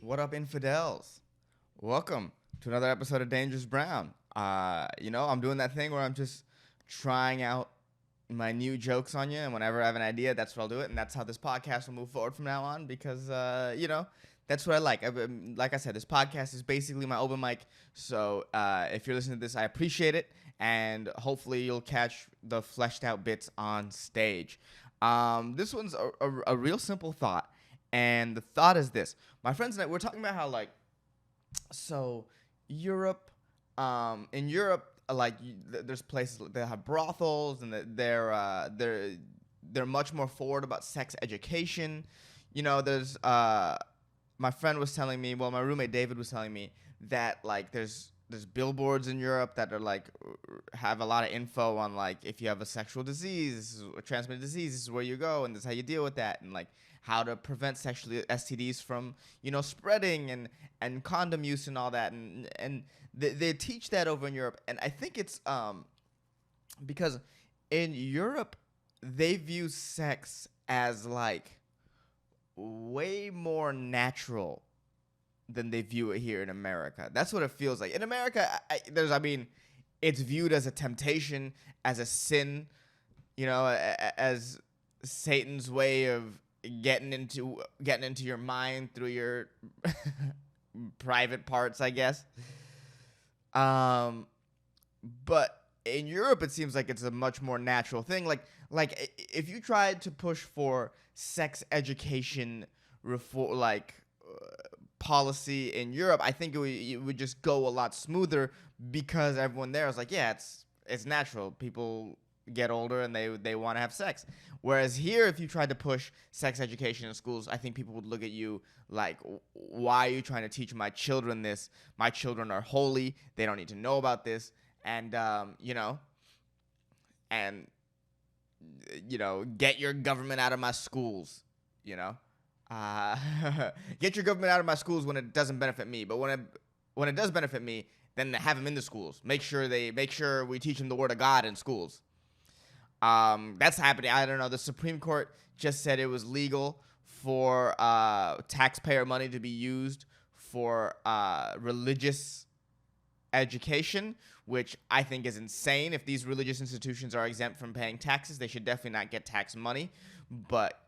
What up, infidels? Welcome to another episode of Dangerous Brown. I'm doing that thing where I'm just trying out my new jokes on you, and whenever I have an idea, that's where I'll do it, and that's how this podcast will move forward from now on because, that's what I like. Like I said, this podcast is basically my open mic, so if you're listening to this, I appreciate it, and hopefully you'll catch the fleshed out bits on stage. This one's a real simple thought. And the thought is this. My friends and I, we're talking about how, Europe, in Europe, there's places that have brothels, and they're much more forward about sex education. There's, my friend was telling me, my roommate David was telling me that, there's billboards in Europe that are, have a lot of info on, if you have a sexual disease, this is a transmitted disease, this is where you go, and this is how you deal with that, and, how to prevent sexual STDs from, spreading and condom use and all that. And they teach that over in Europe. And I think it's because in Europe, they view sex as way more natural than they view it here in America. That's what it feels like. In America, it's viewed as a temptation, as a sin, as Satan's way of getting into your mind through your private parts, I guess. But in Europe, it seems like it's a much more natural thing. Like if you tried to push for sex education reform, policy in Europe, I think it would just go a lot smoother because everyone there is like, yeah, it's natural. People get older and they want to have sex. Whereas here, if you tried to push sex education in schools, I think people would look at you like, why are you trying to teach my children this? My children are holy. They don't need to know about this. And, get your government out of my schools, get your government out of my schools when it doesn't benefit me. But when it does benefit me, then have them in the schools. Make sure we teach them the word of God in schools. That's happening. I don't know. The Supreme Court just said it was legal for taxpayer money to be used for religious education, which I think is insane. If these religious institutions are exempt from paying taxes, they should definitely not get tax money. But,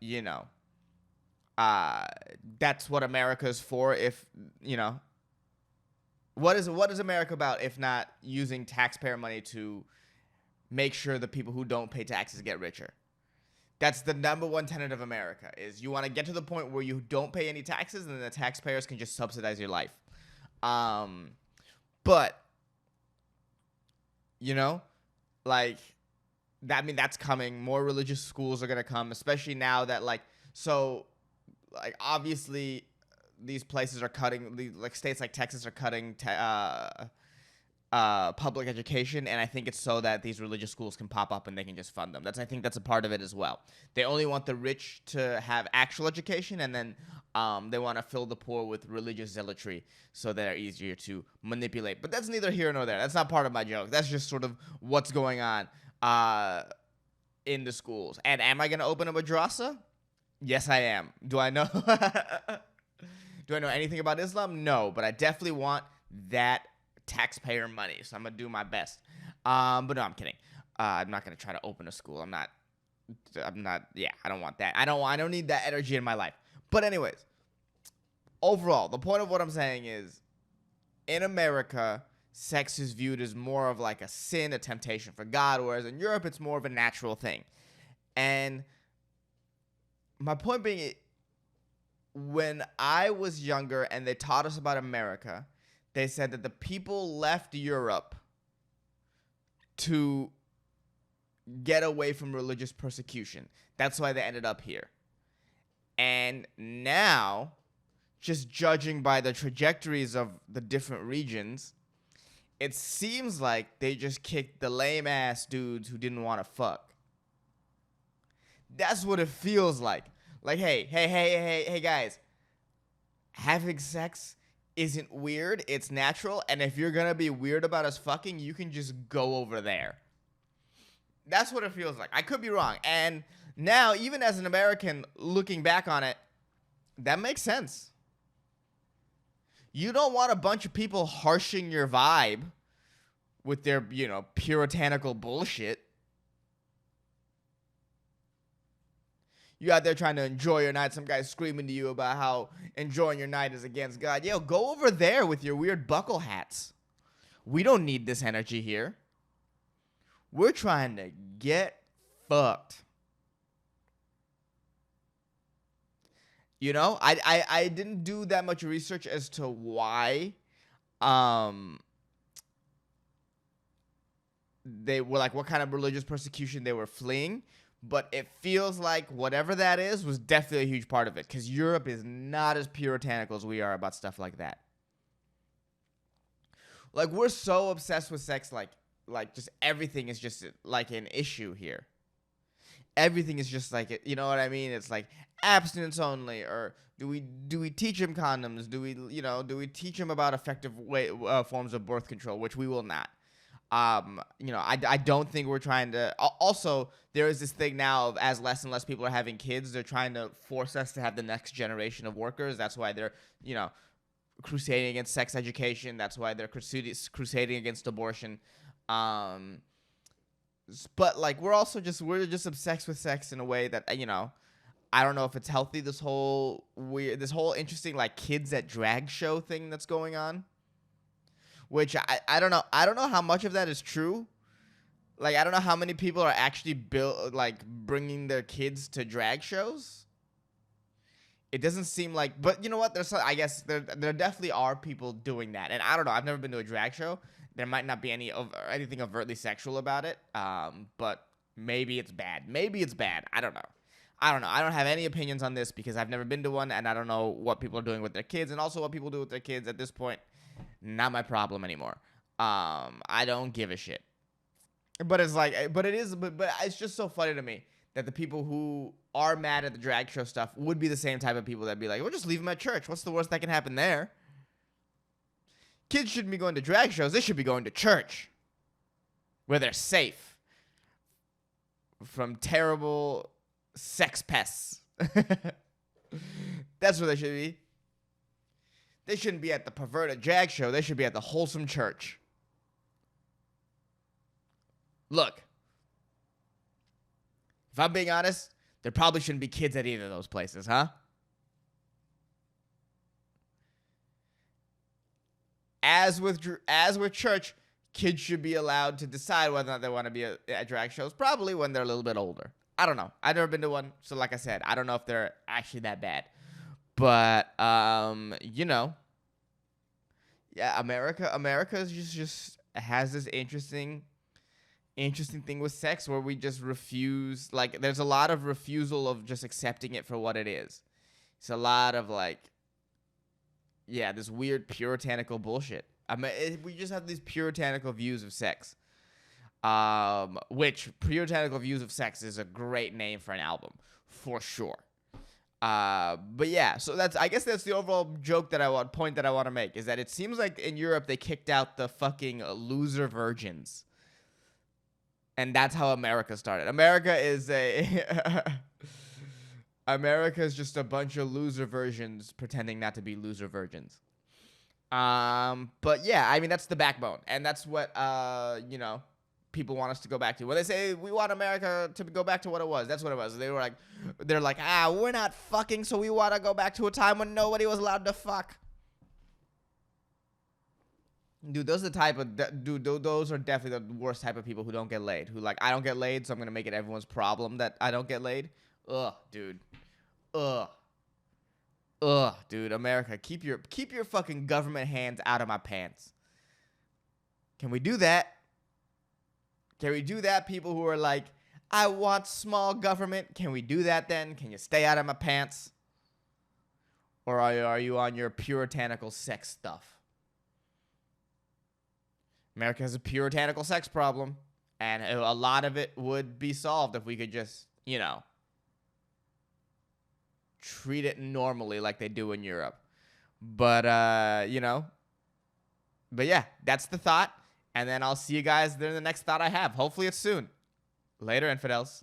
that's what America is for. If, what is America about if not using taxpayer money to make sure the people who don't pay taxes get richer? That's the number one tenet of America, is you want to get to the point where you don't pay any taxes and then the taxpayers can just subsidize your life. But, that's coming. More religious schools are going to come, especially now that, obviously these places are cutting, states like Texas are cutting public education, and I think it's so that these religious schools can pop up and they can just fund them. I think that's a part of it as well. They only want the rich to have actual education, and then they want to fill the poor with religious zealotry so they're easier to manipulate. But that's neither here nor there. That's not part of my joke. That's just sort of what's going on in the schools. And am I going to open a madrasa? Yes, I am. Do I know? Do I know anything about Islam? No, but I definitely want that taxpayer money, so I'm gonna do my best. But no, I'm kidding. I'm not gonna try to open a school. I'm not. Yeah, I don't want that. I don't need that energy in my life. But anyways, overall, the point of what I'm saying is, in America, sex is viewed as more of like a sin, a temptation for God, whereas in Europe, it's more of a natural thing. And my point being, when I was younger and they taught us about America, they said that the people left Europe to get away from religious persecution. That's why they ended up here. And now, just judging by the trajectories of the different regions, it seems like they just kicked the lame-ass dudes who didn't want to fuck. That's what it feels like. Like, hey, guys, having sex isn't weird, it's natural, and if you're gonna be weird about us fucking, you can just go over there. That's what it feels like. I could be wrong. And now, even as an American looking back on it, that makes sense. You don't want a bunch of people harshing your vibe with their, puritanical bullshit. You out there trying to enjoy your night. Some guy screaming to you about how enjoying your night is against God. Yo, go over there with your weird buckle hats. We don't need this energy here. We're trying to get fucked. I didn't do that much research as to why they were like, what kind of religious persecution they were fleeing. But it feels like whatever that is was definitely a huge part of it, because Europe is not as puritanical as we are about stuff like that. Like, we're so obsessed with sex, like just everything is just like an issue here. Everything is just like, you know what I mean? It's like abstinence only, or do we teach him condoms? Do we teach him about effective forms of birth control, which we will not. I don't think we're trying to. Also, there is this thing now of, as less and less people are having kids, they're trying to force us to have the next generation of workers. That's why they're, crusading against sex education. That's why they're crusading against abortion. But like, we're just obsessed with sex in a way that, I don't know if it's healthy. This whole interesting like kids at drag show thing that's going on. Which I don't know. I don't know how much of that is true. Like, I don't know how many people are actually bringing their kids to drag shows. It doesn't seem like, but you know what? I guess there definitely are people doing that, and I don't know. I've never been to a drag show. There might not be anything overtly sexual about it. But maybe it's bad. I don't know. I don't have any opinions on this because I've never been to one, and I don't know what people are doing with their kids, and also what people do with their kids at this point. Not my problem anymore. I don't give a shit. But it's like, but it's just so funny to me that the people who are mad at the drag show stuff would be the same type of people that'd be like, we'll just leave them at church. What's the worst that can happen there? Kids shouldn't be going to drag shows. They should be going to church, where they're safe from terrible sex pests. That's where they should be. They shouldn't be at the perverted drag show. They should be at the wholesome church. Look, if I'm being honest, there probably shouldn't be kids at either of those places, huh? As with church, kids should be allowed to decide whether or not they want to be at drag shows, probably when they're a little bit older. I don't know. I've never been to one, so like I said, I don't know if they're actually that bad. But yeah, America is just has this interesting thing with sex where we just refuse. Like, there's a lot of refusal of just accepting it for what it is. It's a lot of this weird puritanical bullshit. We just have these puritanical views of sex. Which Puritanical Views of Sex is a great name for an album, for sure. But yeah, so I guess that's the overall point that I want to make, is that it seems like in Europe they kicked out the fucking loser virgins. And that's how America started. America is just a bunch of loser virgins pretending not to be loser virgins. But yeah, I mean, that's the backbone, and that's what people want us to go back to. When they say we want America to go back to what it was, that's what it was. They're like, we're not fucking, so we want to go back to a time when nobody was allowed to fuck. Dude, those are those are definitely the worst type of people who don't get laid. Who I don't get laid, so I'm gonna make it everyone's problem that I don't get laid. Ugh, dude. Ugh, dude. America, keep your fucking government hands out of my pants. Can we do that? Can we do that, people who are like, I want small government? Can we do that then? Can you stay out of my pants? Or are you on your puritanical sex stuff? America has a puritanical sex problem, and a lot of it would be solved if we could just, treat it normally like they do in Europe. But, but yeah, that's the thought. And then I'll see you guys in the next thought I have. Hopefully it's soon. Later, infidels.